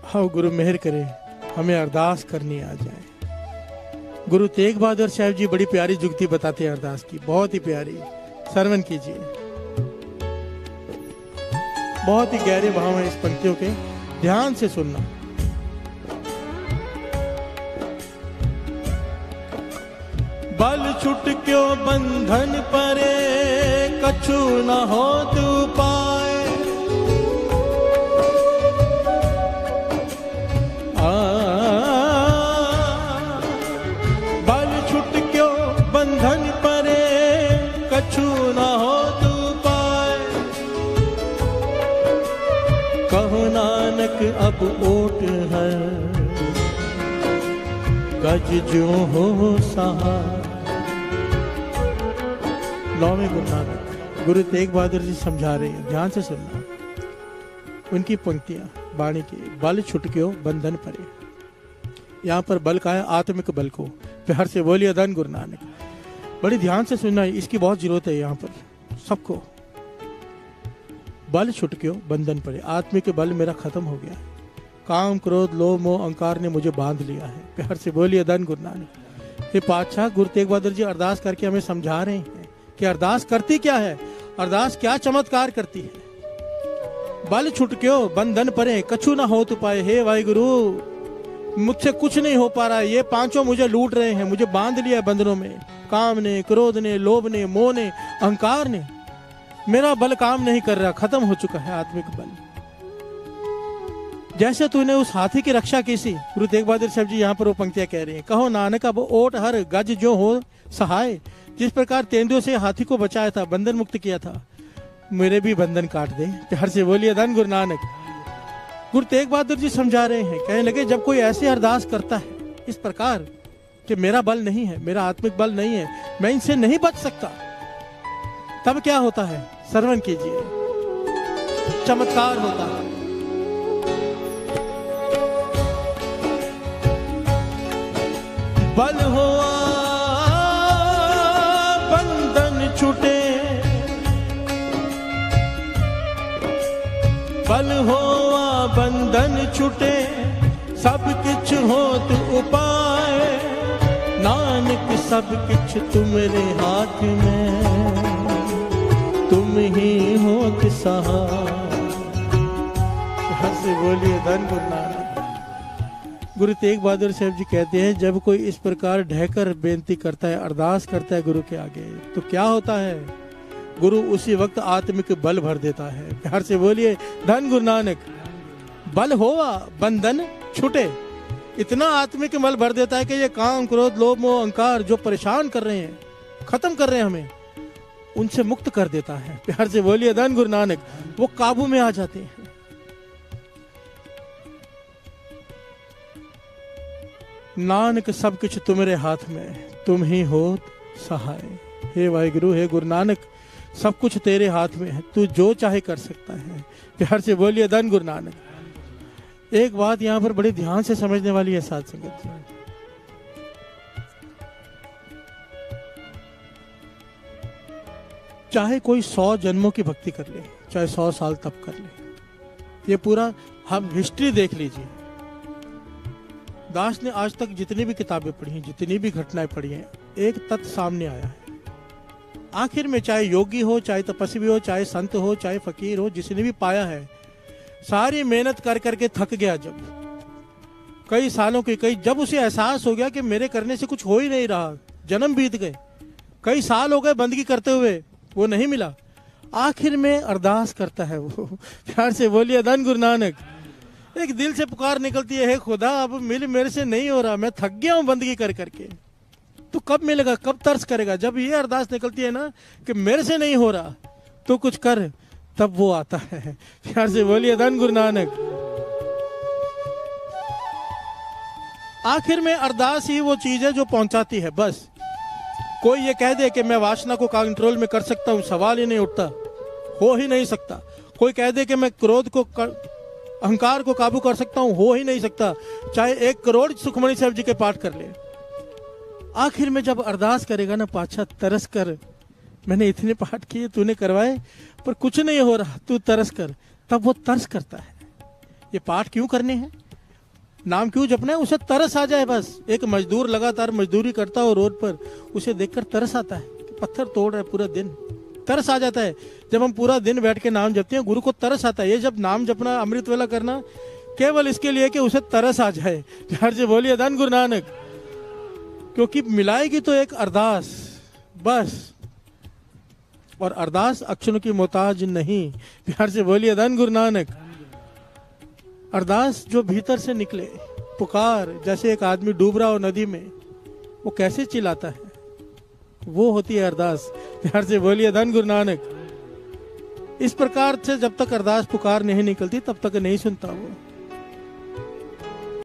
हाँ गुरु मेहर करे हमें अरदास करनी आ जाए। गुरु तेग बहादुर साहब जी बड़ी प्यारी जुगती बताते हैं अरदास की, बहुत ही प्यारी, श्रवण कीजिए। बहुत ही गहरे भाव हैं इस पंक्तियों के, ध्यान से सुनना। बल छुट क्यों बंधन परे, कछु न हो तू पाए। बल छुट क्यों बंधन परे, कछु न हो तू पाए। कहो नानक अब ओट है, गज जो हो सहाय। नौवें गुरु नानक गुरु तेग बहादुर जी समझा रहे हैं, ध्यान से सुनना उनकी पंक्तियां वाणी की। बल छुटक्यो बंधन परे, यहाँ पर बल का है आत्मिक बल को, प्यार से बोलिए धन गुरु नानक। बड़ी ध्यान से सुनना, इसकी बहुत जरूरत है यहाँ पर सबको। बल छुटक्यो बंधन परे, आत्मिक बल मेरा खत्म हो गया है, काम क्रोध लोभ मोह अहंकार ने मुझे बांध लिया है। प्यार से बोलिए धन गुरु नानक। ये पातशाह गुरु तेग बहादुर जी अरदास करके हमें समझा रहे हैं कि अरदास करती क्या है, अरदास क्या चमत्कार करती है। बल छुटक्यो बंधन परे, कछु ना हो तू पाए। हे वाहिगुरु, मुझसे कुछ नहीं हो पा रहा है, ये पांचों मुझे लूट रहे हैं, मुझे बांध लिया है बंधनों में, काम ने, क्रोध ने, लोभ ने, मोह ने, अहंकार ने। मेरा बल काम नहीं कर रहा, खत्म हो चुका है आत्मिक बल। जैसे तूने उस हाथी की रक्षा की सी, गुरु तेग बहादुर साहब जी यहाँ पर वो पंक्तियां कह रहे हैं। कहो नानक अब ओट हर, गज जो हो सहाय। जिस प्रकार तेंदुए से हाथी को बचाया था, बंधन मुक्त किया था, मेरे भी बंधन काट दे। प्यार से बोलिए धन गुरु नानक। गुरु तेग बहादुर जी समझा रहे हैं, कहने लगे जब कोई ऐसे अरदास करता है इस प्रकार कि मेरा बल नहीं है, मेरा आत्मिक बल नहीं है, मैं इनसे नहीं बच सकता, तब क्या होता है, श्रवण कीजिए, चमत्कार होता है। बल हुआ बंधन छूटे, बल होवा बंधन छूटे, सब किछ होत उपाय। नानक सब किछ तुम्हारे हाथ में, तुम ही होत सहाय। हंस बोलिए धन गुरु नानक। गुरु तेग बहादुर साहब जी कहते हैं, जब कोई इस प्रकार ढहकर बेनती करता है, अरदास करता है गुरु के आगे, तो क्या होता है, गुरु उसी वक्त आत्मिक बल भर देता है। प्यार से बोलिए धन गुरु नानक। बल होवा बंधन छूटे, इतना आत्मिक बल भर देता है कि ये काम क्रोध लोभ मोह अहंकार जो परेशान कर रहे हैं, खत्म कर रहे हैं हमें, उनसे मुक्त कर देता है। प्यार से बोलिए धन गुरु नानक। वो काबू में आ जाते हैं। नानक सब कुछ तुम्हारे हाथ में, तुम ही हो सहाय। हे वाहिगुरु, हे गुरु नानक, सब कुछ तेरे हाथ में है, तू जो चाहे कर सकता है। प्यार से बोलिए धन गुरु नानक। एक बात यहाँ पर बड़ी ध्यान से समझने वाली है साथ संगत जी। चाहे कोई 100 जन्मों की भक्ति कर ले, चाहे 100 साल तप कर ले, ये पूरा हम हिस्ट्री देख लीजिए। दास ने आज तक जितनी भी किताबें पढ़ी हैं, जितनी भी घटनाएं पढ़ी हैं, एक तथ्य सामने आया है। आखिर में चाहे योगी हो, चाहे तपस्वी हो, चाहे संत हो, चाहे फकीर हो, जिसने भी पाया है, सारी मेहनत कर करके थक गया। जब कई सालों की, जब उसे एहसास हो गया कि मेरे करने से कुछ हो ही नहीं रहा, जन्म बीत गए, कई साल हो गए बंदगी करते हुए, वो नहीं मिला, आखिर में अरदास करता है वो। प्यार से बोलिए धन गुरु नानक। एक दिल से पुकार निकलती है, हे खुदा अब मिल मेरे से नहीं हो रहा, मैं थक गया हूं बंदगी कर करके। तो कब मिलेगा, कब तरस करेगा? जब ये अरदास निकलती है ना कि मेरे से नहीं हो रहा, तो कुछ कर, तब वो आता है। प्यार से बोलिए धन गुरु नानक। आखिर में अरदास ही वो चीज है जो पहुंचाती है। बस कोई ये कह दे कि मैं वासना को कंट्रोल में कर सकता हूं, सवाल ही नहीं उठता, हो ही नहीं सकता। कोई कह दे कि मैं क्रोध को अहंकार को काबू कर सकता हूं, हो ही नहीं सकता, चाहे 1 करोड़ सुखमणि साहब जी के पाठ कर ले। आखिर में जब अरदास करेगा ना, पाछा तरस कर, मैंने इतने पाठ किए, तूने करवाए, पर कुछ नहीं हो रहा, तू तरस कर, तब वो तरस करता है। ये पाठ क्यों करने हैं? नाम क्यों जपना है? उसे तरस आ जाए बस। एक मजदूर लगातार मजदूरी करता हो रोड पर, उसे देखकर तरस आता है कि पत्थर तोड़ रहा है पूरा दिन, तरस आ जाता है। जब हम पूरा दिन बैठ के नाम जपते हैं, गुरु को तरस आता है। ये जब नाम जपना, अमृत वेला करना, केवल इसके लिए कि उसे तरस आ जाए। प्यार से बोलिए धन गुरु नानक। क्योंकि मिलाएगी तो एक अरदास बस, और अरदास अक्षरों की मोहताज नहीं। प्यार से बोलिए धन गुरु नानक। अरदास जो भीतर से निकले, पुकार, जैसे एक आदमी डूब रहा हो नदी में, वो कैसे चिल्लाता है, वो होती है अरदास। प्यार से बोलिए धन गुरु नानक। इस प्रकार से जब तक अरदास पुकार नहीं निकलती, तब तक नहीं सुनता वो।